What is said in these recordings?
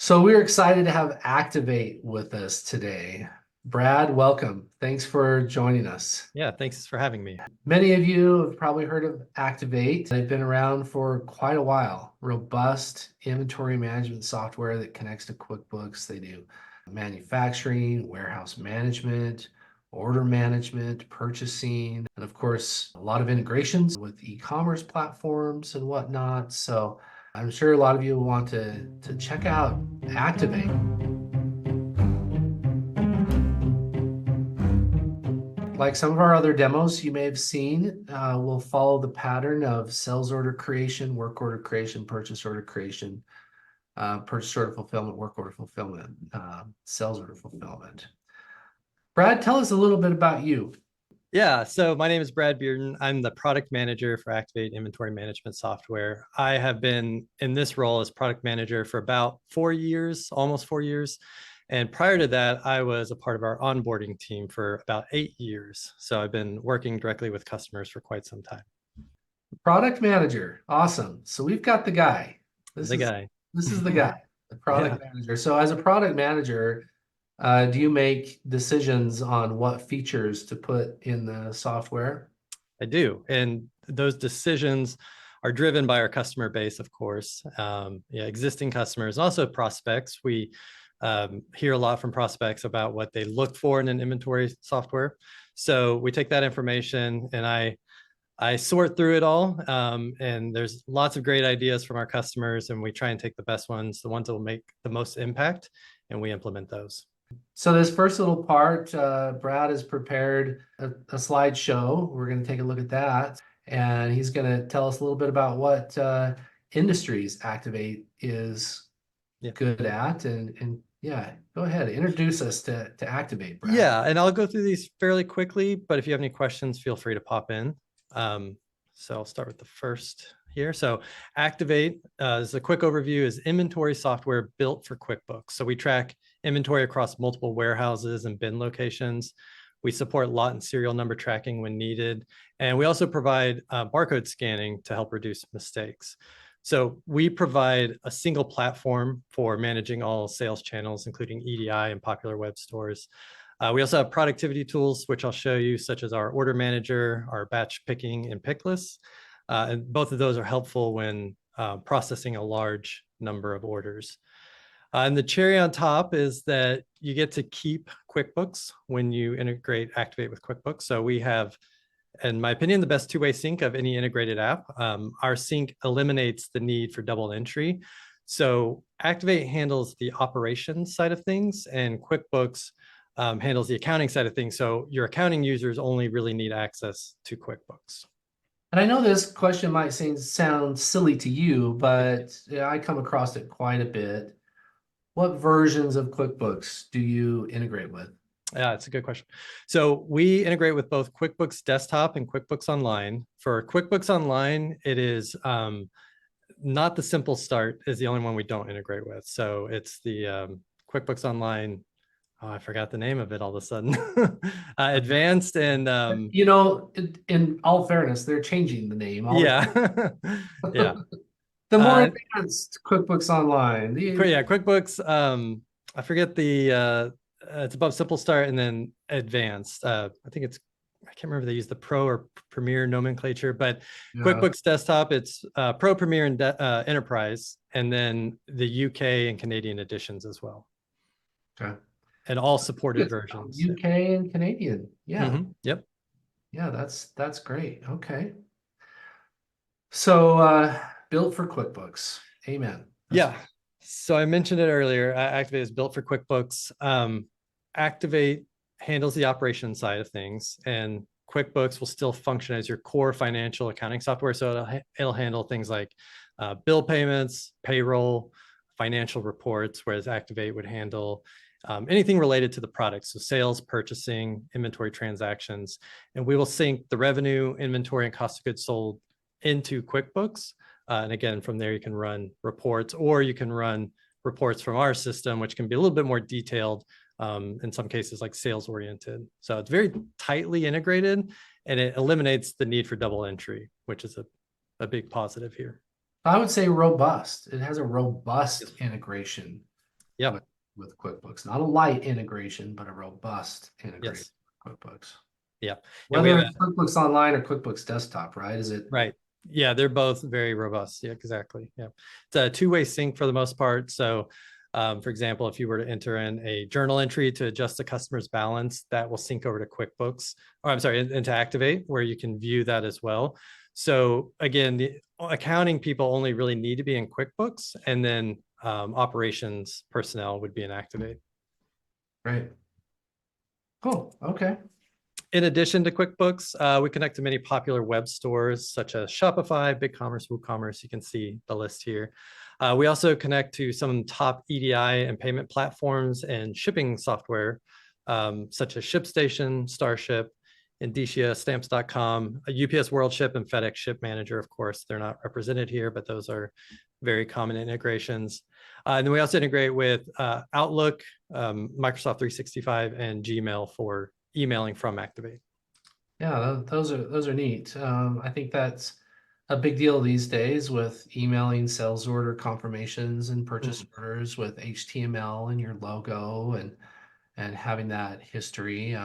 So we're excited to have Acctivate with us today. Brad, welcome. Thanks for joining us. Yeah, thanks for having me. Many of you have probably heard of Acctivate. They've been around for quite a while. Robust inventory management software that connects to QuickBooks. They do manufacturing, warehouse management, order management, purchasing, and of course, a lot of integrations with e-commerce platforms and whatnot. So I'm sure a lot of you want to check out Acctivate. Like some of our other demos you may have seen, we'll follow the pattern of sales order creation, work order creation, purchase order fulfillment, work order fulfillment, sales order fulfillment. Brad, tell us a little bit about you. Yeah, so my name is Brad Bearden. I'm the product manager for Acctivate Inventory Management Software. I have been in this role as product manager for about 4 years, almost 4 years. And prior to that, I was a part of our onboarding team for about 8 years. So I've been working directly with customers for quite some time. Product manager. Awesome. So we've got the guy. This The is guy. this is the guy, the Yeah, product manager. So as a product manager, do you make decisions on what features to put in the software? I do. And those decisions are driven by our customer base, of course. Yeah, existing customers, also prospects. We hear a lot from prospects about what they look for in an inventory software. So we take that information and I sort through it all. And there's lots of great ideas from our customers, and we try and take the best ones, the ones that will make the most impact, and we implement those. So this first little part, Brad has prepared a slideshow. We're going to take a look at that, and he's going to tell us a little bit about what industries Acctivate is good at. And yeah, go ahead, introduce us to Acctivate, Brad. Yeah, and I'll go through these fairly quickly, but if you have any questions, feel free to pop in. So I'll start with the first here. So Acctivate, as a quick overview, is inventory software built for QuickBooks. So we track inventory across multiple warehouses and bin locations. We support lot and serial number tracking when needed. And we also provide barcode scanning to help reduce mistakes. So we provide a single platform for managing all sales channels, including EDI and popular web stores. We also have productivity tools, which I'll show you, such as our order manager, our batch picking and pick lists. And both of those are helpful when processing a large number of orders. And the cherry on top is that you get to keep QuickBooks when you integrate Acctivate with QuickBooks. So we have, in my opinion, the best two-way sync of any integrated app. Our sync eliminates the need for double entry. So Acctivate handles the operations side of things, and QuickBooks handles the accounting side of things. So your accounting users only really need access to QuickBooks. And I know this question might sound silly to you, but I come across it quite a bit. What versions of QuickBooks do you integrate with? Yeah, it's a good question. So we integrate with both QuickBooks Desktop and QuickBooks Online. For QuickBooks Online, it is not the Simple Start is the only one we don't integrate with. So it's the QuickBooks Online. Oh, I forgot the name of it all of a sudden. Advanced and in all fairness, they're changing the name. Yeah. Yeah. The more advanced QuickBooks Online. Yeah, QuickBooks. I forget the it's above Simple Start and then Advanced. I think it's, I can't remember if they use the Pro or Premier nomenclature, but yeah. QuickBooks Desktop, it's Pro, Premier, and Enterprise, and then the UK and Canadian editions as well. Okay. And all supported versions. UK and Canadian. Yeah. Mm-hmm. Yep. Yeah, that's great. Okay. So built for QuickBooks. Amen. Yeah. So I mentioned it earlier. Acctivate is built for QuickBooks. Acctivate handles the operation side of things, and QuickBooks will still function as your core financial accounting software. So it'll handle things like bill payments, payroll, financial reports, whereas Acctivate would handle anything related to the product. So sales, purchasing, inventory transactions, and we will sync the revenue, inventory, and cost of goods sold into QuickBooks. And again, from there, you can run reports, or you can run reports from our system, which can be a little bit more detailed, in some cases like sales oriented. So it's very tightly integrated, and it eliminates the need for double entry, which is a big positive here. I would say robust. It has a robust integration. Yep. with QuickBooks. Not a light integration, but a robust integration Yes. with QuickBooks. Yeah. And we Whether have it's QuickBooks Online or QuickBooks Desktop, right? Is it? right. Yeah, they're both very robust. Yeah, exactly. Yeah. It's a two-way sync for the most part. So, for example, if you were to enter in a journal entry to adjust the customer's balance, that will sync over to QuickBooks, or I'm sorry, into Activate, where you can view that as well. So again, the accounting people only really need to be in QuickBooks, and then operations personnel would be in Activate. Right. Cool. Okay. In addition to QuickBooks, we connect to many popular web stores such as Shopify, BigCommerce, WooCommerce. You can see the list here. We also connect to some top EDI and payment platforms and shipping software, such as ShipStation, Starship, Indicia, Stamps.com, UPS WorldShip, and FedEx Ship Manager. Of course, they're not represented here, but those are very common integrations. And then we also integrate with Outlook, Microsoft 365, and Gmail for emailing from Activate. Yeah, those are neat. I think that's a big deal these days with emailing sales order confirmations and purchase orders with HTML and your logo and having that history.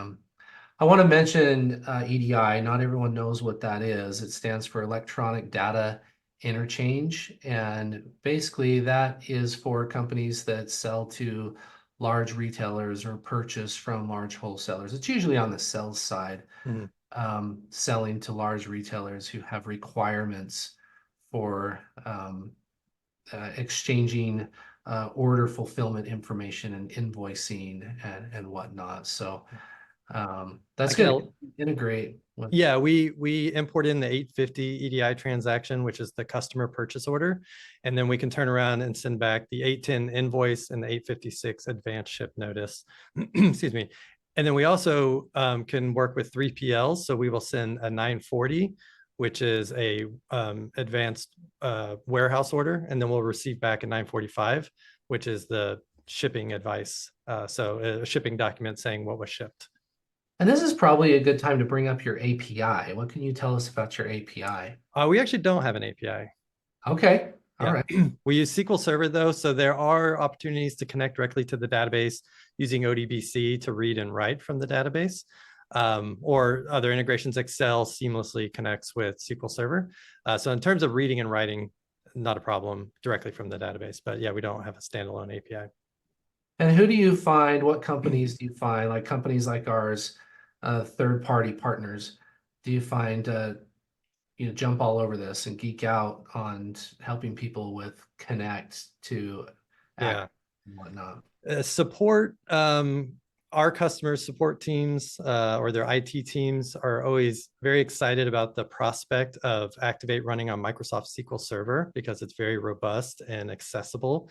I want to mention EDI. Not everyone knows what that is. It stands for Electronic Data Interchange, and basically that is for companies that sell to large retailers or purchase from large wholesalers. It's usually on the sales side, Mhm. selling to large retailers who have requirements for exchanging order fulfillment information and invoicing and whatnot. So that's good to integrate with. Yeah, we import in the 850 EDI transaction, which is the customer purchase order, and then we can turn around and send back the 810 invoice and the 856 advance ship notice. Excuse me. And then we also can work with 3PLs. So we will send a 940, which is a advanced warehouse order, and then we'll receive back a 945, which is the shipping advice. So a shipping document saying what was shipped. And this is probably a good time to bring up your API. What can you tell us about your API? We actually don't have an API. Okay. All Yeah, right. we use SQL Server though, so there are opportunities to connect directly to the database using ODBC to read and write from the database, or other integrations. Excel seamlessly connects with SQL Server. So in terms of reading and writing, not a problem directly from the database, but yeah, we don't have a standalone API. And who do you find, what companies do you find, like companies like ours, third-party partners, do you find jump all over this and geek out on helping people with connect to act Yeah. and whatnot? Support, our customers support teams or their IT teams are always very excited about the prospect of Activate running on Microsoft SQL Server because it's very robust and accessible.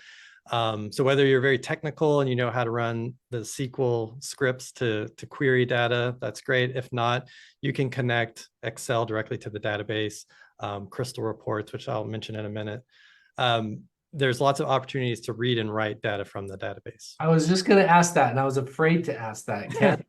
So whether you're very technical and you know how to run the SQL scripts to query data, that's great. If not, you can connect Excel directly to the database, Crystal reports, which I'll mention in a minute. There's lots of opportunities to read and write data from the database. I was just going to ask that, and I was afraid to ask that.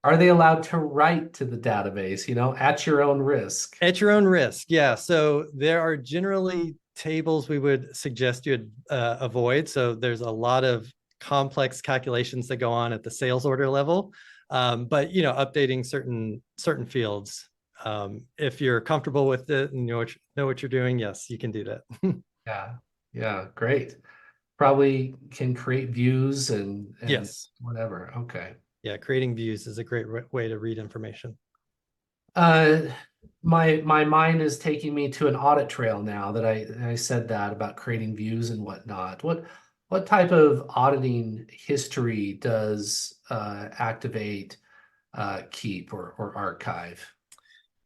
Are they allowed to write to the database, at your own risk? At your own risk, yeah. So there are generally tables we would suggest you avoid. So there's a lot of complex calculations that go on at the sales order level, but updating certain fields. If you're comfortable with it and know what you're doing, yes, you can do that. Yeah, great. Probably can create views and Yes. whatever. Okay. Yeah, creating views is a great way to read information. Uh, my mind is taking me to an audit trail now that I said that about creating views and whatnot. What type of auditing history does Activate keep or archive?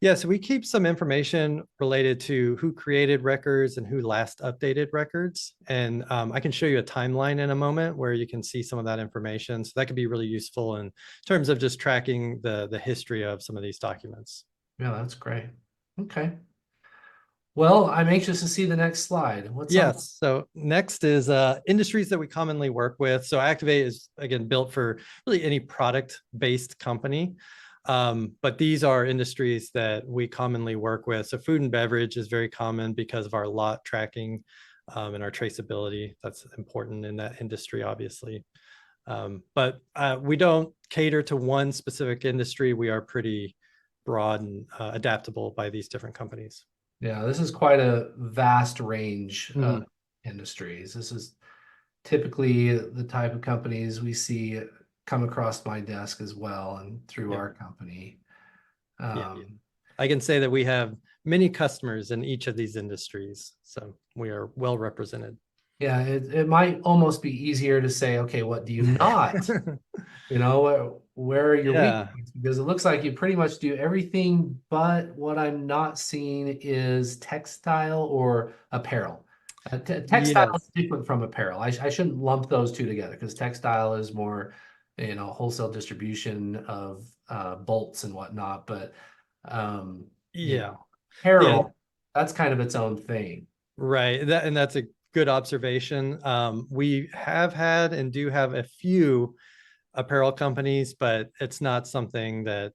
Yeah, so we keep some information related to who created records and who last updated records. And I can show you a timeline in a moment where you can see some of that information. So that could be really useful in terms of just tracking the history of some of these documents. Yeah, that's great. Okay. Well, I'm anxious to see the next slide. What's on? Yes. So next is industries that we commonly work with. So Activate is, again, built for really any product-based company. But these are industries that we commonly work with. So food and beverage is very common because of our lot tracking and our traceability. That's important in that industry, obviously. But we don't cater to one specific industry. We are pretty broad and adaptable by these different companies. Yeah, this is quite a vast range of Mhm. industries. This is typically the type of companies we see come across my desk as well and through Yep. our company. Yeah, yeah. Um, I can say that we have many customers in each of these industries, so we are well represented. yeah, it might almost be easier to say, okay, what do you not? You know, where are your weak Yeah. points? Because it looks like you pretty much do everything, but what I'm not seeing is textile or apparel. Textile is Yes. different from apparel. I shouldn't lump those two together because textile is more, wholesale distribution of bolts and whatnot. But um, Yeah. Yeah. apparel, that's kind of its own thing. Right. That's a good observation. We have had and do have a few apparel companies, but it's not something that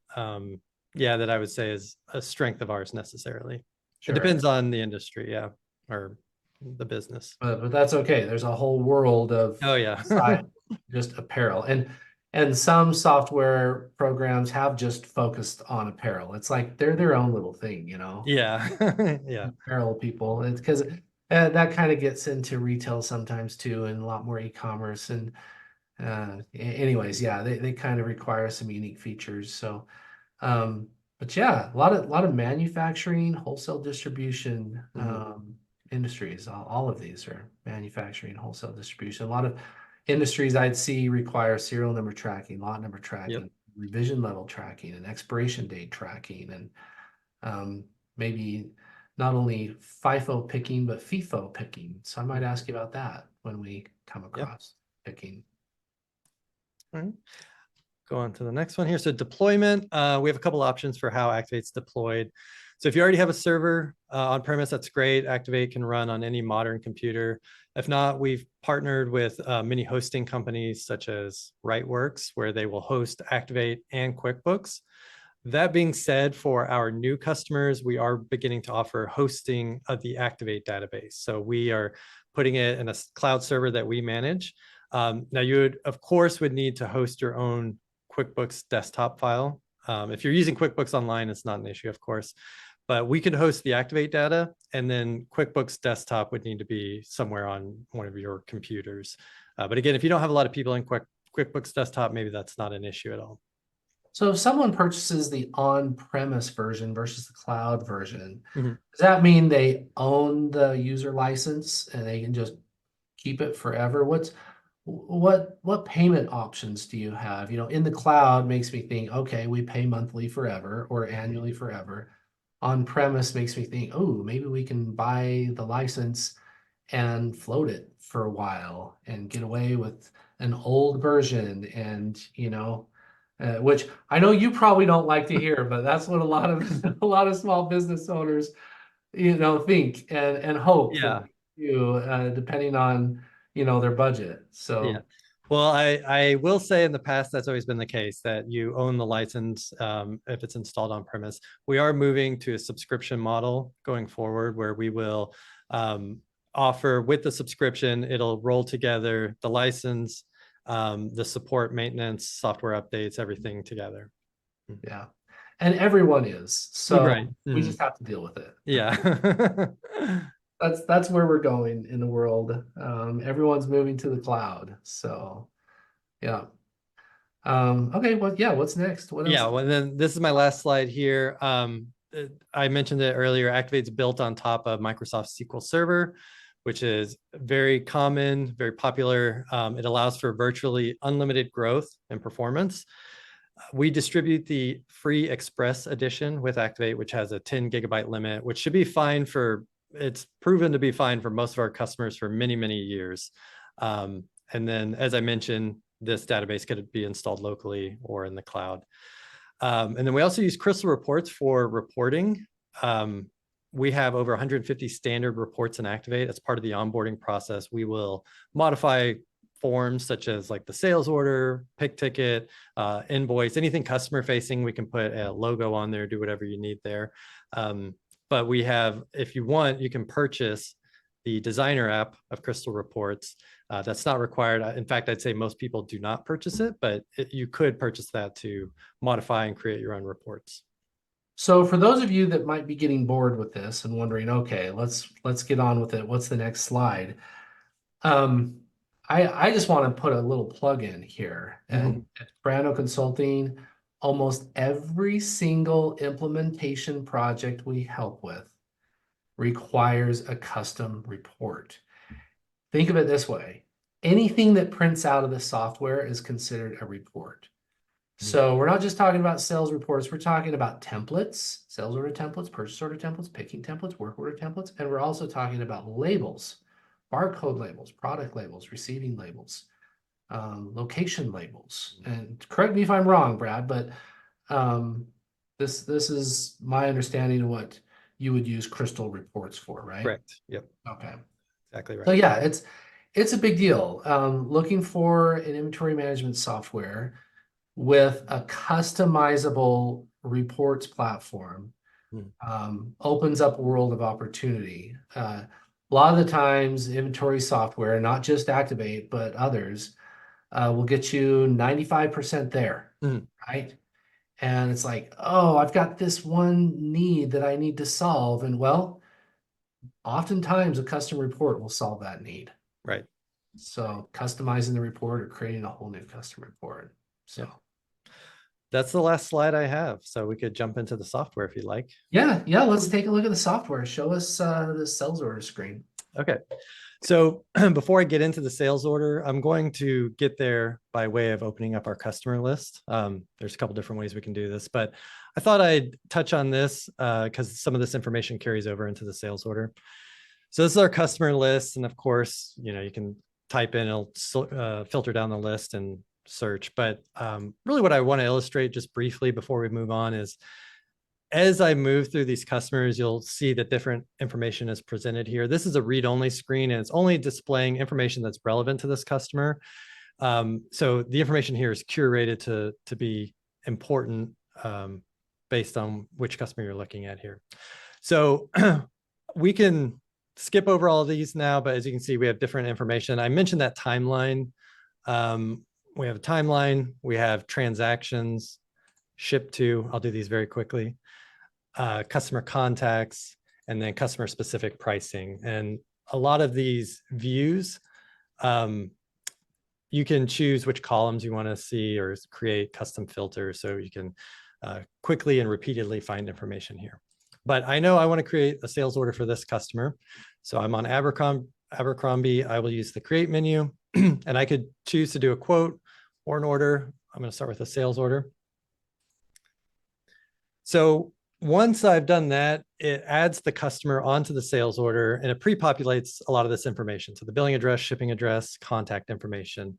yeah, that I would say is a strength of ours necessarily. It Sure. depends on the industry, yeah, or the business. But that's okay. There's a whole world of Oh yeah. side, just apparel, and some software programs have just focused on apparel. It's like they're their own little thing, Yeah. Yeah. apparel people. It's because that kind of gets into retail sometimes too, and a lot more e-commerce. And anyways, yeah, they kind of require some unique features. So um, but yeah, a lot of manufacturing, wholesale distribution Mhm. industries. All of these are manufacturing, wholesale distribution. A lot of industries I'd see require serial number tracking, lot number Yep. tracking, revision level tracking, and expiration date tracking, and maybe not only FIFO picking, but FIFO picking. So I might Mhm. ask you about that when we come Yep. across picking. All right. Go on to the next one here. So deployment, we have a couple options for how Activate's deployed. So if you already have a server on premise, that's great. Activate can run on any modern computer. If not, we've partnered with many hosting companies such as Rightworks, where they will host Activate and QuickBooks. That being said, for our new customers, we are beginning to offer hosting of the Activate database. So we are putting it in a cloud server that we manage. Now you would, of course, would need to host your own QuickBooks desktop file. If you're using QuickBooks Online, it's not an issue, of course, but we could host the Activate data, and then QuickBooks Desktop would need to be somewhere on one of your computers. But again, if you don't have a lot of people in QuickBooks Desktop, maybe that's not an issue at all. So if someone purchases the on-premise version versus the cloud version, Mhm. does that mean they own the user license and they can just keep it forever? What payment options do you have? In the cloud makes me think, okay, we pay monthly forever or annually forever. On-premise makes me think, oh, maybe we can buy the license and float it for a while and get away with an old version which I know you probably don't like to hear, but that's what a lot of a lot of small business owners think and hope that Yeah. they do, depending on their budget. Yeah. So Well, I will say in the past, that's always been the case that you own the license if it's installed on premise. We are moving to a subscription model going forward where we will offer with the subscription, it'll roll together the license, the support, maintenance, software updates, everything together. yeah, and everyone is. Right. So we Mhm. just have to deal with it. Yeah. That's where we're going in the world. Everyone's moving to the cloud. So yeah. Okay, well, yeah, what's next? What else? Yeah, well, then this is my last slide here. I mentioned it earlier. Activate's built on top of Microsoft SQL Server, which is very common, very popular. It allows for virtually unlimited growth and performance. We distribute the free Express edition with Activate, which has a 10 gigabyte limit, which should be fine for, it's proven to be fine for most of our customers for many, many years. And then, as I mentioned, this database could be installed locally or in the cloud. And then we also use Crystal Reports for reporting. We have over 150 standard reports in Activate. As part of the onboarding process, we will modify forms such as like the sales order, pick ticket, invoice, anything customer facing. We can put a logo on there, do whatever you need there. But we have, if you want, you can purchase the designer app of Crystal Reports. That's not required. In fact, I'd say most people do not purchase it, but you could purchase that to modify and create your own reports. So for those of you that might be getting bored with this and wondering, okay, let's get on with it. What's the next slide? Um, I just want to put a little plug in here. And at Brando Consulting, almost every single implementation project we help with requires a custom report. Think of it this way. Anything that prints out of the software is considered a report. So we're not just talking about sales reports, we're talking about templates, sales order templates, purchase order templates, picking templates, work order templates, and we're also talking about labels, barcode labels, product labels, receiving labels, location labels. And correct me if I'm wrong, Brad, but this is my understanding of what you would use Crystal reports for, right? Correct. Yep. Okay. Exactly right. So yeah, it's a big deal. Looking for an inventory management software with a customizable reports platform opens up a world of opportunity. A lot of the times, inventory software, not just Acctivate, but others, will get you 95% there, right? And it's like, oh, I've got this one need that I need to solve. And well, oftentimes a custom report will solve that need. Right. So customizing the report or creating a whole new custom report. So. Yep. That's the last slide I have. So we could jump into the software if you'd like. Yeah, let's take a look at the software. Show us the sales order screen. Okay. So before I get into the sales order, I'm going to get there by way of opening up our customer list. There's a couple different ways we can do this, but I thought I'd touch on this because some of this information carries over into the sales order. So this is our customer list. And of course, you can type in, it'll filter down the list and search. But really what I want to illustrate just briefly before we move on is as I move through these customers, you'll see that different information is presented here. This is a read-only screen, and it's only displaying information that's relevant to this customer. So the information here is curated to be important based on which customer you're looking at here. So we can skip over all of these now, but as you can see, we have different information. I mentioned that timeline. We have a timeline, we have transactions, ship to, I'll do these very quickly, customer contacts, and then customer specific pricing. And a lot of these views, you can choose which columns you want to see or create custom filters so you can quickly and repeatedly find information here. But I know I want to create a sales order for this customer. So I'm on Abercrombie. I will use the create menu and I could choose to do a quote or an order. I'm going to start with a sales order. So once I've done that, it adds the customer onto the sales order and it pre-populates a lot of this information. So the billing address, shipping address, contact information.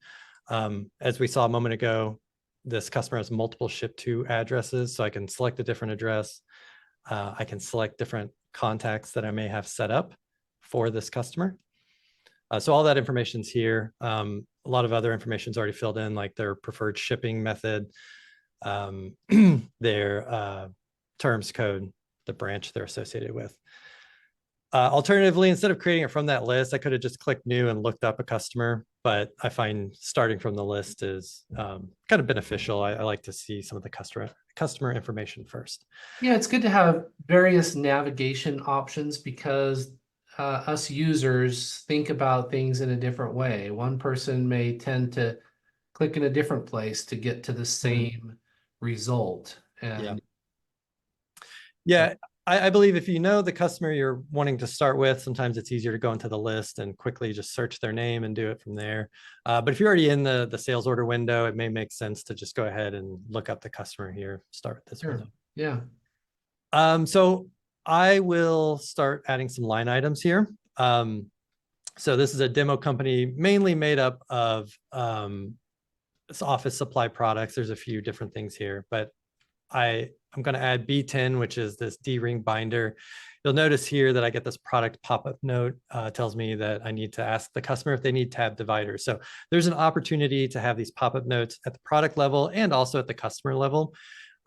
As we saw a moment ago, this customer has multiple ship to addresses. So I can select a different address. I can select different contacts that I may have set up for this customer. So all that information's here. A lot of other information is already filled in, like their preferred shipping method, their terms code, the branch they're associated with. Alternatively, instead of creating it from that list, I could have just clicked new and looked up a customer, but I find starting from the list is kind of beneficial. I like to see some of the customer information first. Yeah, it's good to have various navigation options because us users think about things in a different way. One person may tend to click in a different place to get to the same result. And yeah, I believe if you know the customer you're wanting to start with, sometimes it's easier to go into the list and quickly just search their name and do it from there. But if you're already in the sales order window, it may make sense to just go ahead and look up the customer here, start with this window. Yeah. So I will start adding some line items here. So this is a demo company mainly made up of office supply products. There's a few different things here, but I'm going to add B10, which is this D-ring binder. You'll notice here that I get this product pop-up note, tells me that I need to ask the customer if they need tab dividers. So there's an opportunity to have these pop-up notes at the product level and also at the customer level.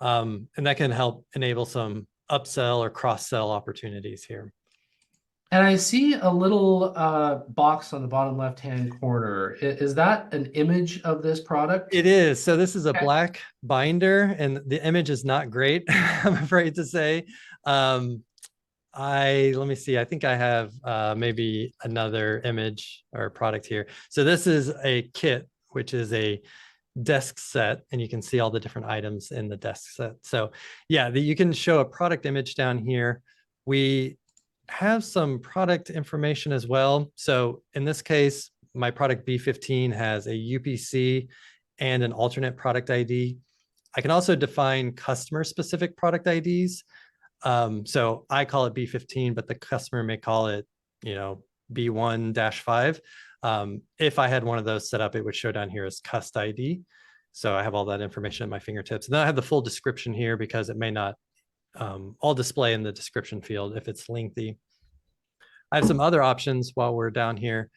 And that can help enable some upsell or cross-sell opportunities here. And I see a little box on the bottom left-hand corner. Is that an image of this product? It is. So this is a Okay. black binder, and the image is not great, I'm afraid to say. Um, let me see. I think I have maybe another image or product here. So this is a kit, which is a desk set, and you can see all the different items in the desk set. So yeah, you can show a product image down here. We have some product information as well. So in this case, my product B15 has a UPC and an alternate product ID. I can also define customer specific product IDs. So I call it B15, but the customer may call it, B1-5. If I had one of those set up, it would show down here as cust ID. So I have all that information at my fingertips. And then I have the full description here because it may not all display in the description field if it's lengthy. I have some other options while we're down here.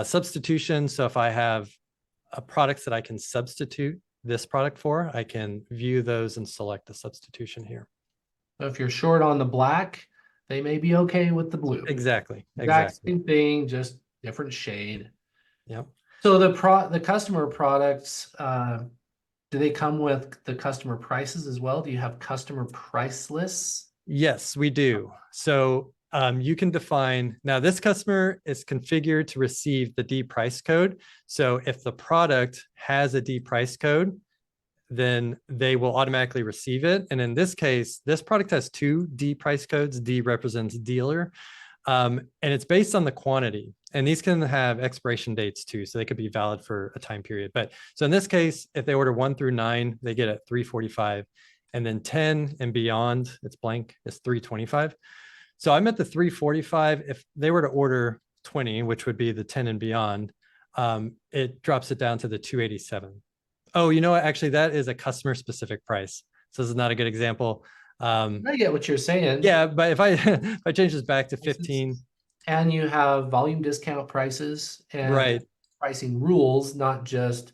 Substitution. So if I have products that I can substitute this product for, I can view those and select the substitution here. So if you're short on the black, they may be okay with the blue. Exactly. Exact same thing, just different shade. Yep. So the customer products, do they come with the customer prices as well? Do you have customer price lists? Yes, we do. So you can define, now this customer is configured to receive the D price code. So if the product has a D price code, then they will automatically receive it. And in this case, this product has two D price codes. D represents dealer. And it's based on the quantity. And these can have expiration dates too. So they could be valid for a time period. But so in this case, if they order 1 through 9, they get it 345. And then 10 and beyond, it's blank, is 325. So I'm at the 345. If they were to order 20, which would be the 10 and beyond, it drops it down to the 287. Oh, you know what? Actually, that is a customer specific price. So this is not a good example. I get what you're saying. Yeah, but if I if I change this back to 15. And you have volume discount prices and Right. pricing rules, not just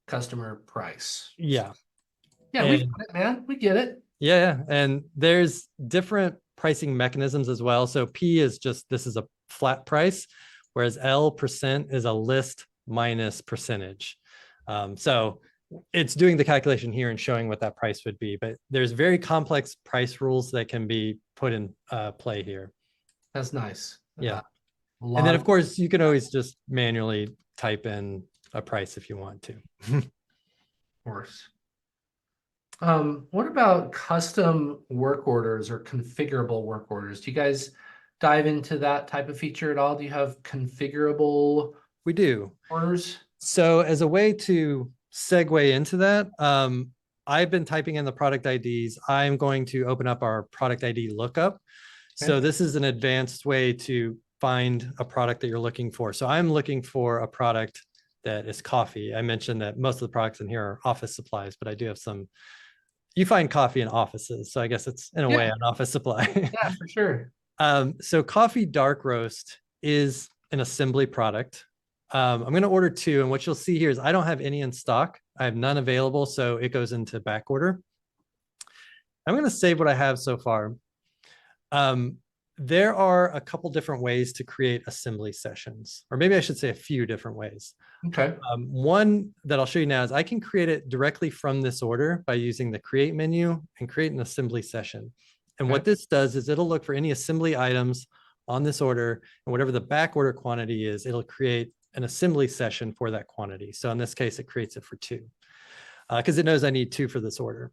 customer price. Yeah. Yeah, we get it, man. We get it. Yeah. And there's different pricing mechanisms as well. So P is just, this is a flat price, whereas L% is a list minus percentage. So it's doing the calculation here and showing what that price would be, but there's very complex price rules that can be put in play here. That's nice. Yeah. And then of course you can always just manually type in a price if you want to. Of course. What about custom work orders or configurable work orders? Do you guys dive into that type of feature at all? Do you have configurable We do. orders? So as a way to segue into that, I've been typing in the product IDs. I'm going to open up our product ID lookup. So this is an advanced way to find a product that you're looking for. So I'm looking for a product that is coffee. I mentioned that most of the products in here are office supplies, but I do have some. You find coffee in offices, so I guess it's in a way an office supply. Yeah, for sure. So coffee dark roast is an assembly product. I'm going to order 2, and what you'll see here is I don't have any in stock. I have none available, so it goes into back order. I'm going to save what I have so far. There are a couple different ways to create assembly sessions, or maybe I should say a few different ways. Okay. One that I'll show you now is I can create it directly from this order by using the create menu and create an assembly session. And what this does is it'll look for any assembly items on this order, and whatever the back order quantity is, it'll create an assembly session for that quantity. So in this case, it creates it for 2 because it knows I need 2 for this order.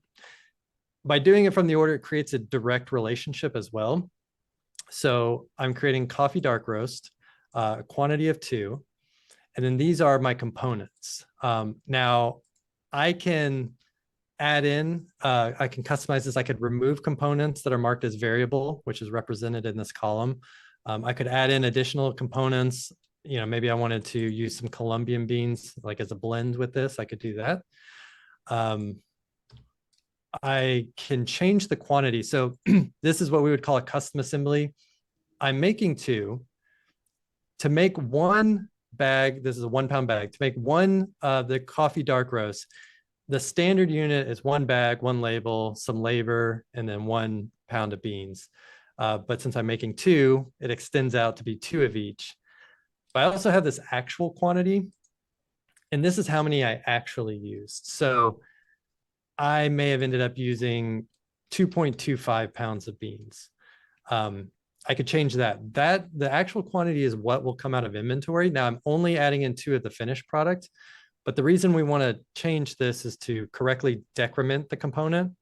By doing it from the order, it creates a direct relationship as well. So I'm creating coffee dark roast, a quantity of 2. And then these are my components. Now I can add in, I can customize this. I could remove components that are marked as variable, which is represented in this column. I could add in additional components. Maybe I wanted to use some Colombian beans, like as a blend with this, I could do that. I can change the quantity. So this is what we would call a custom assembly. I'm making 2. To make 1 bag, this is a 1 pound bag, to make one the coffee dark roast, the standard unit is 1 bag, 1 label, some labor, and then 1 pound of beans. But since I'm making two, it extends out to be two of each. But I also have this actual quantity, and this is how many I actually used. So I may have ended up using 2.25 pounds of beans. I could change that. The actual quantity is what will come out of inventory. Now I'm only adding in two of the finished product, but the reason we want to change this is to correctly decrement the component,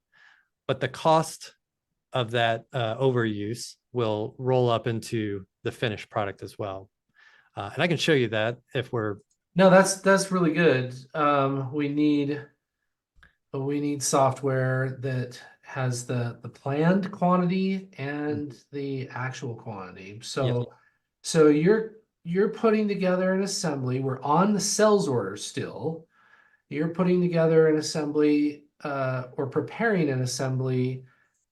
but the cost of that overuse will roll up into the finished product as well. And I can show you that if we're. No, that's really good. We need software that has the planned quantity and the actual quantity. Yeah. So you're putting together an assembly. We're on the sales order still. You're putting together an assembly or preparing an assembly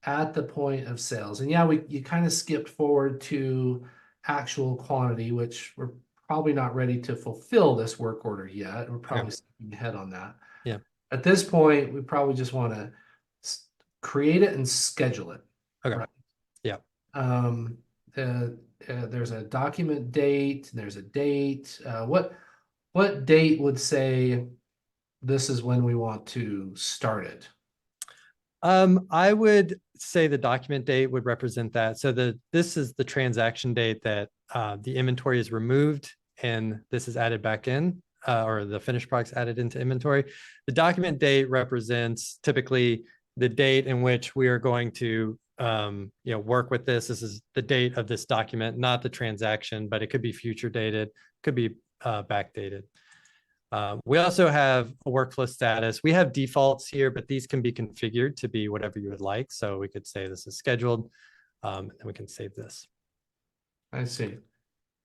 at the point of sales. And yeah, you kind of skipped forward to actual quantity, which we're probably not ready to fulfill this work order yet. We're probably Okay. skipping ahead on that. Yeah. At this point, we probably just want to create it and schedule it. Okay. Right. Yeah. Um, there's a document date, there's a date. What date would say this is when we want to start it? I would say the document date would represent that. So this is the transaction date that the inventory is removed and this is added back in, or the finished products added into inventory. The document date represents typically the date in which we are going to work with this. This is the date of this document, not the transaction, but it could be future dated, could be backdated. We also have a workflow status. We have defaults here, but these can be configured to be whatever you would like. So we could say this is scheduled, and we can save this. I see.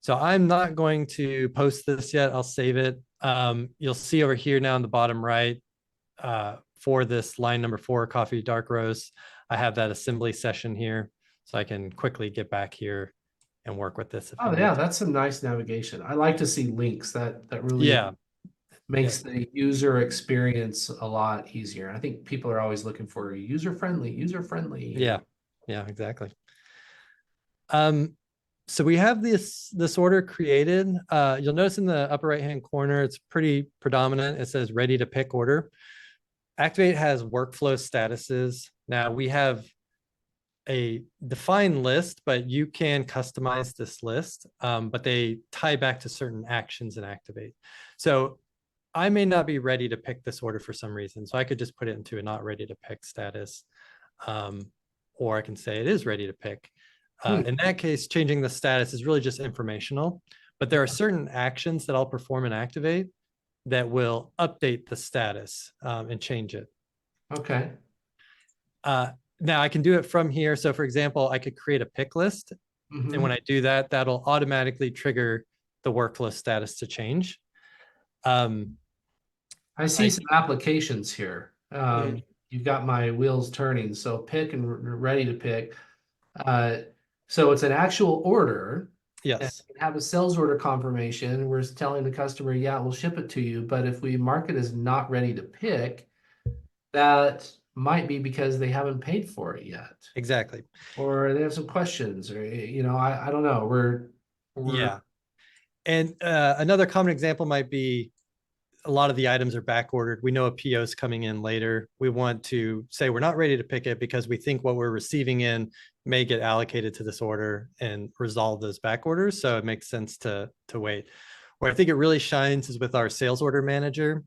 So I'm not going to post this yet. I'll save it. You'll see over here now in the bottom right, for this line number 4, coffee dark roast, I have that assembly session here. So I can quickly get back here and work with this if I Oh need yeah, to. that's some nice navigation. I like to see links. That really Yeah. makes the user experience a lot easier. I think people are always looking for user friendly, user friendly. Yeah. Yeah, exactly. So we have this order created. You'll notice in the upper right-hand corner, it's pretty predominant. It says ready to pick order. Acctivate has workflow statuses. Now we have a defined list, but you can customize this list, but they tie back to certain actions in Acctivate. So I may not be ready to pick this order for some reason. So I could just put it into a not ready to pick status. Or I can say it is ready to pick. In that case, changing the status is really just informational, but there are certain actions that I'll perform in Acctivate that will update the status and change it. Okay. Now I can do it from here. So for example, I could create a pick list. Mhm. And when I do that, that'll automatically trigger the workflow status to change. I see some applications here. You've got my wheels turning. So pick and ready to pick. So it's an actual order. Yes. And have a sales order confirmation. We're telling the customer, yeah, we'll ship it to you. But if we mark it as not ready to pick, that might be because they haven't paid for it yet. Exactly. Or they have some questions, or I don't know. We're Yeah. And another common example might be a lot of the items are back ordered. We know a PO is coming in later. We want to say we're not ready to pick it because we think what we're receiving in may get allocated to this order and resolve those back orders. So it makes sense to wait. Where I think it really shines is with our sales order manager.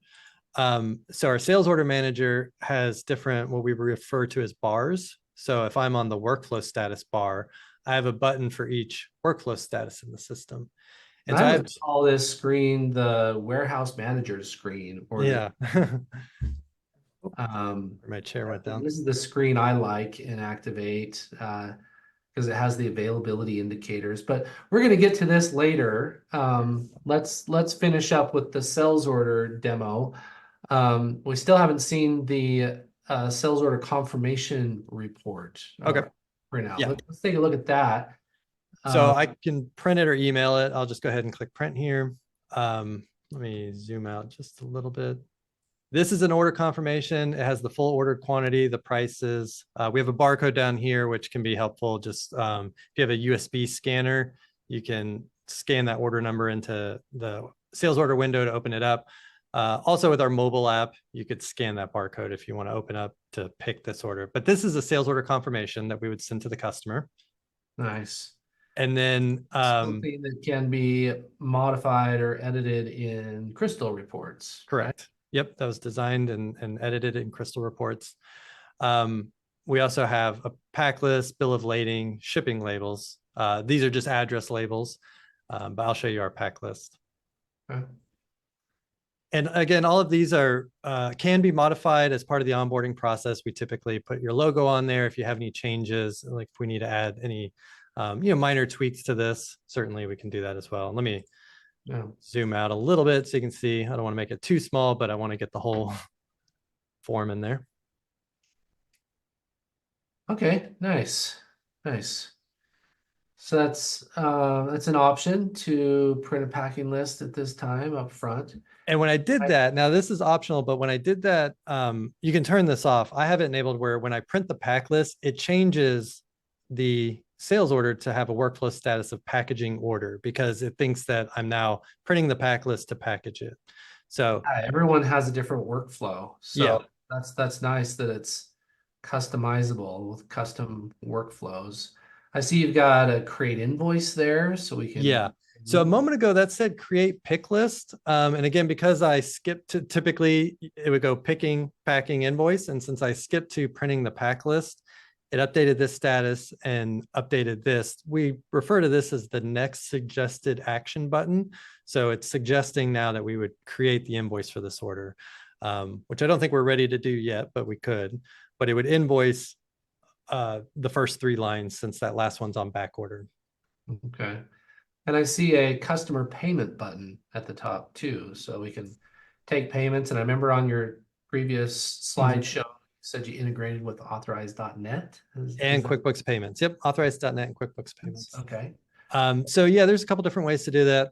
So our sales order manager has different, what we refer to as bars. So if I'm on the workflow status bar, I have a button for each workflow status in the system. And so I I would call this screen the warehouse manager's screen, or yeah. My chair went down. this is the screen I like in Activate because it has the availability indicators. But we're going to get to this later. Let's finish up with the sales order demo. We still haven't seen the sales order confirmation report. Okay. For now. Yeah. Let's take a look at that. So I can print it or email it. I'll just go ahead and click print here. Let me zoom out just a little bit. This is an order confirmation. It has the full ordered quantity, the prices. We have a barcode down here, which can be helpful. Just if you have a USB scanner, you can scan that order number into the sales order window to open it up. Also with our mobile app, you could scan that barcode if you want to open up to pick this order. But this is a sales order confirmation that we would send to the customer. Nice. And then Something that can be modified or edited in Crystal reports, right? correct. Yep, that was designed and edited in Crystal reports. We also have a pack list, bill of lading, shipping labels. These are just address labels, but I'll show you our pack list. Okay. And again, all of these are can be modified as part of the onboarding process. We typically put your logo on there. If you have any changes, like if we need to add any minor tweaks to this, certainly we can do that as well. Let me zoom out a little bit so you can see. I don't want to make it too small, but I want to get the whole form in there. Okay, nice. Nice. So that's an option to print a packing list at this time up front. And when I did that, now this is optional, but when I did that, you can turn this off. I have it enabled where when I print the pack list, it changes the sales order to have a workflow status of packaging order because it thinks that I'm now printing the pack list to package it. So everyone has a different workflow. So yeah, that's nice that it's customizable with custom workflows. I see you've got a create invoice there, so we can. yeah. So a moment ago that said create pick list. And again, because I skipped to typically it would go picking, packing, invoice. And since I skipped to printing the pack list, it updated this status and updated this. We refer to this as the next suggested action button. So it's suggesting now that we would create the invoice for this order, which I don't think we're ready to do yet, but we could. But it would invoice the first 3 lines since that last one's on back order. Okay. And I see a customer payment button at the top too, so we can take payments. And I remember on your previous slideshow, you said you integrated with authorized.net. And QuickBooks payments. Yep, authorized.net and QuickBooks payments. Okay. So yeah, there's a couple different ways to do that.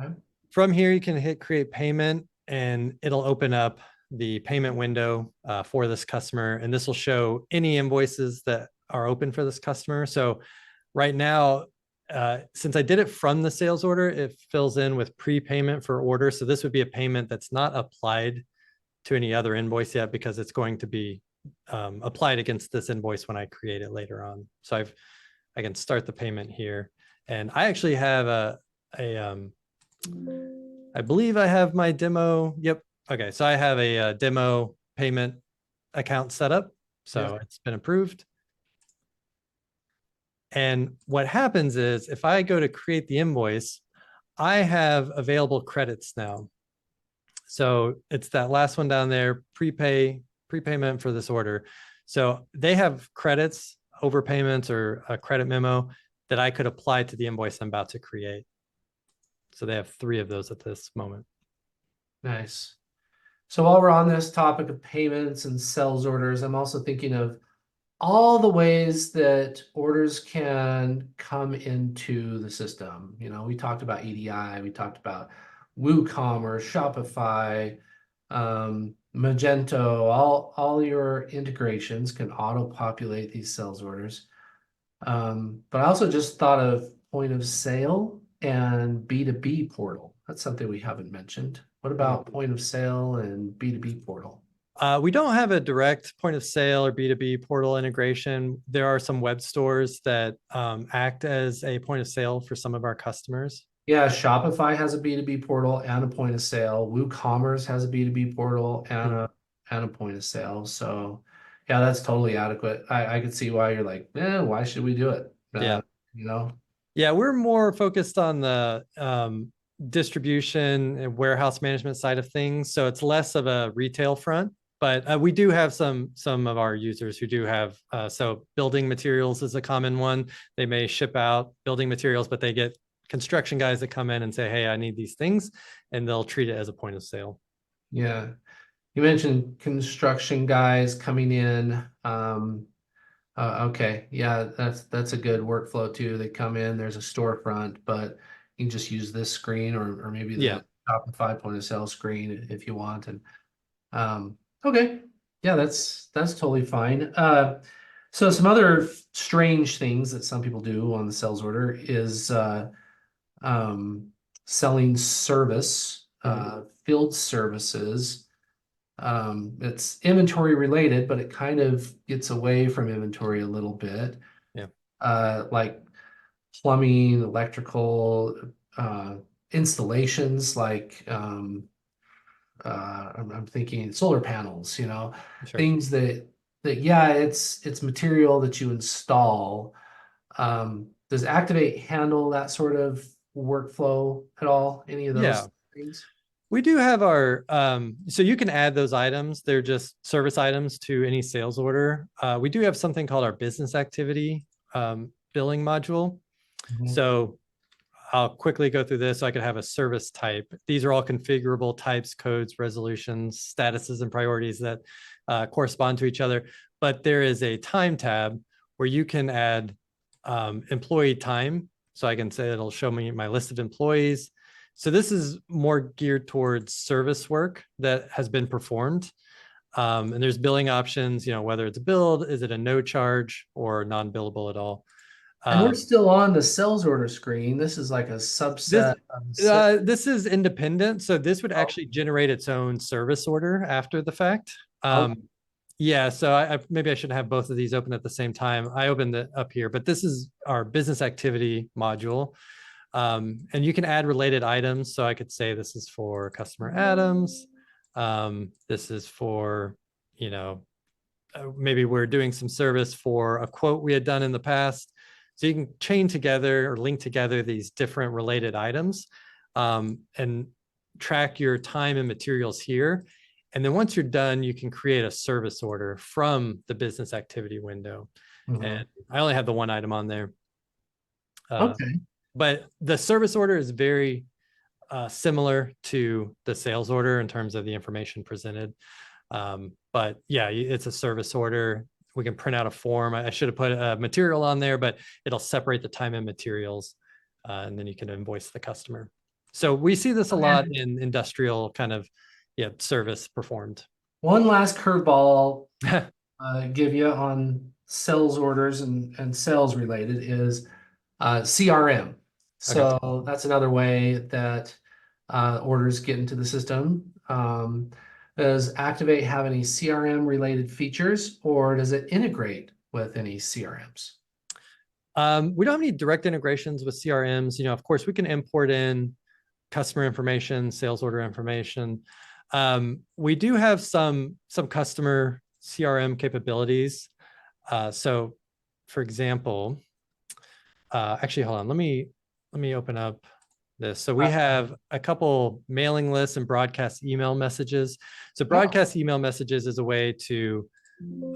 Okay. From here, you can hit create payment and it'll open up the payment window for this customer. And this will show any invoices that are open for this customer. So right now, since I did it from the sales order, it fills in with prepayment for order. So this would be a payment that's not applied to any other invoice yet because it's going to be applied against this invoice when I create it later on. So I can start the payment here. And I actually have I believe I have my demo. Yep. Okay. So I have a demo payment account set up. So it's been approved. And what happens is if I go to create the invoice, I have available credits now. So it's that last one down there, prepayment for this order. So they have credits, overpayments, or a credit memo that I could apply to the invoice I'm about to create. So they have 3 of those at this moment. Nice. So while we're on this topic of payments and sales orders, I'm also thinking of all the ways that orders can come into the system. You know, we talked about EDI, we talked about WooCommerce, Shopify, Magento, all your integrations can auto-populate these sales orders. But I also just thought of point of sale and B2B portal. That's something we haven't mentioned. What about point of sale and B2B portal? We don't have a direct point of sale or B2B portal integration. There are some web stores that act as a point of sale for some of our customers. Yeah, Shopify has a B2B portal and a point of sale. WooCommerce has a B2B portal and a point of sale. So yeah, that's totally adequate. I could see why you're like, why should we do it? Yeah. You know? Yeah, we're more focused on the distribution and warehouse management side of things. So it's less of a retail front, but we do have some of our users who do have, so building materials is a common one. They may ship out building materials, but they get construction guys that come in and say, hey, I need these things, and they'll treat it as a point of sale. Yeah. You mentioned construction guys coming in. Okay. Yeah, that's a good workflow too. They come in, there's a storefront, but you can just use this screen or maybe the Shopify point of sale screen if you want. And Okay. Yeah, that's totally fine. So some other strange things that some people do on the sales order is um, selling service, Mhm. field services. It's inventory related, but it kind of gets away from inventory a little bit. Yeah, Like plumbing, electrical, uh, installations, like I'm thinking solar panels, sure. things that yeah, it's material that you install. Does Activate handle that sort of workflow at all? Any of Yeah. those things? We do have our, so you can add those items. They're just service items to any sales order. We do have something called our business activity billing module. Mhm. So I'll quickly go through this. So I could have a service type. These are all configurable types, codes, resolutions, statuses, and priorities that correspond to each other. But there is a time tab where you can add employee time. So I can say it'll show me my list of employees. So this is more geared towards service work that has been performed. And there's billing options, whether it's billed, is it a no charge or non-billable at all. And we're Um, still on the sales order screen. This is like a this subset of the this is independent, so this would oh, actually generate its own service order after the fact. okay. Yeah, so maybe I should have both of these open at the same time. I opened it up here, but this is our business activity module. And you can add related items. So I could say this is for customer Adams. This is for, you know, maybe we're doing some service for a quote we had done in the past. So you can chain together or link together these different related items and track your time and materials here. And then once you're done, you can create a service order from the business activity window. And Mhm. I only have the one item on there. Uh, Okay. but the service order is very similar to the sales order in terms of the information presented. But yeah, it's a service order. We can print out a form. I should have put a material on there, but it'll separate the time and materials, and then you can invoice the customer. So we see this a lot Okay. in industrial kind of, yeah, service performed. One last curveball give you on sales orders and sales related is CRM. Okay. So that's another way that orders get into the system. Does Activate have any CRM related features, or does it integrate with any CRMs? We don't have any direct integrations with CRMs. Of course, we can import in customer information, sales order information. We do have some customer CRM capabilities. So, for example, actually, hold on. Let me open up this. So we have a couple mailing lists and broadcast email messages. So Oh, broadcast email messages is a way to.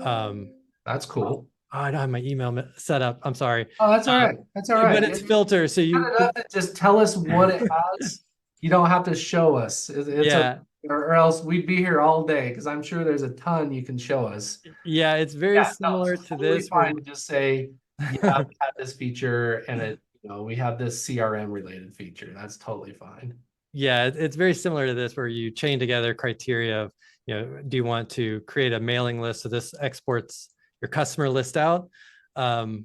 Um, that's oh, cool. I don't have my email set up. I'm sorry, Oh, that's all right. That's all but right. it's filter. So Cut you it can, up and just tell us what it has. You don't have to show us. It's okay, yeah, or else we'd be here all day because I'm sure there's a ton you can show us. yeah, it's very Yeah, no, similar it's to totally this where fine to just say, yeah, we have this feature and we have this CRM related feature. That's totally fine. yeah, it's very similar to this where you chain together criteria of, do you want to create a mailing list? So this exports your customer list out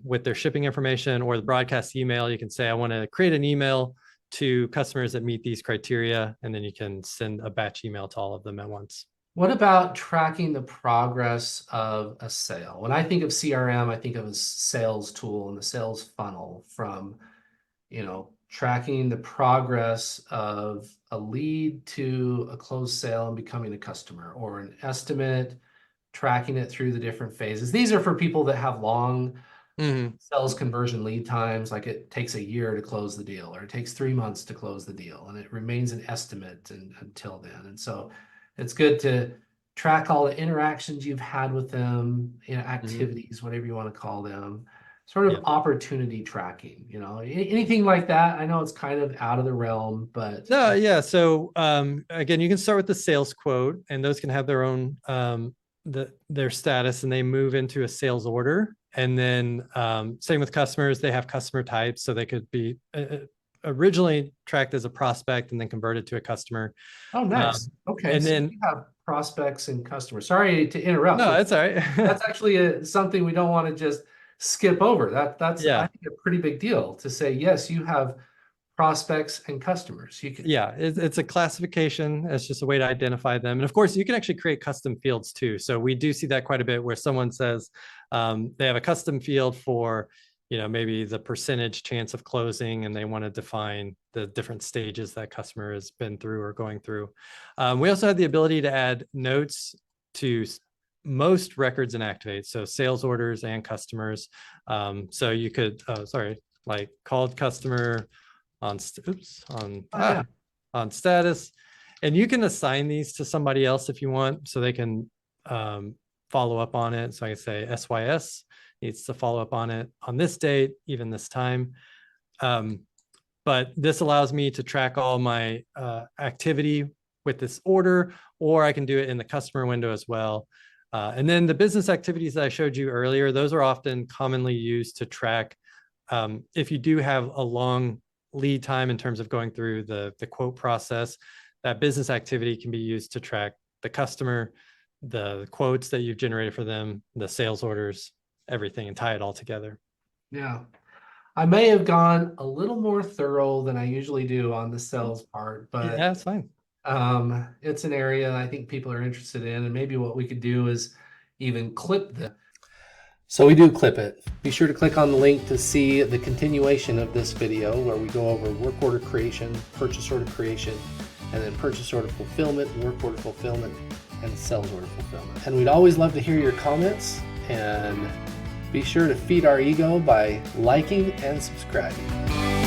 with their shipping information, or the broadcast email. You can say, I want to create an email to customers that meet these criteria, and then you can send a batch email to all of them at once. What about tracking the progress of a sale? When I think of CRM, I think of a sales tool and the sales funnel from tracking the progress of a lead to a closed sale and becoming a customer, or an estimate, tracking it through the different phases. These are for people that have long Mhm. sales conversion lead times, like it takes a year to close the deal, or it takes 3 months to close the deal, and it remains an estimate until then. And so it's good to track all the interactions you've had with them, Mhm. activities, whatever you want to call them, sort Yeah. of opportunity tracking, anything like that. I know it's kind of out of the realm, but No, yeah. So again, you can start with the sales quote, and those can have their own their status, and they move into a sales order. And then same with customers, they have customer types, so they could be originally tracked as a prospect and then converted to a customer. oh, Um, nice. Okay, and so then you have prospects and customers. Sorry to interrupt, No, but it's all right. that's actually something we don't want to just skip over. That's I Yeah. think a pretty big deal to say, yes, you have prospects and customers. You can, Yeah, it's a classification. It's just a way to identify them. And of course, you can actually create custom fields too. So we do see that quite a bit where someone says they have a custom field for, maybe the percentage chance of closing, and they want to define the different stages that customer has been through or going through. We also have the ability to add notes to most records in Acctivate, so sales orders and customers. So you could, like called customer on on status, and you can assign these to somebody else if you want, so they can follow up on it. So I can say SYS needs to follow up on it on this date, even this time. But this allows me to track all my activity with this order, or I can do it in the customer window as well. And then the business activities that I showed you earlier, those are often commonly used to track if you do have a long lead time in terms of going through the quote process. That business activity can be used to track the customer, the quotes that you've generated for them, the sales orders, everything, and tie it all together. yeah. I may have gone a little more thorough than I usually do on the sales part, Yeah, but that's fine. it's an area I think people are interested in, and maybe what we could do is even clip the. So we do clip it. Be sure to click on the link to see the continuation of this video where we go over work order creation, purchase order creation, and then purchase order fulfillment, work order fulfillment, and sales order fulfillment. And we'd always love to hear your comments, and be sure to feed our ego by liking and subscribing.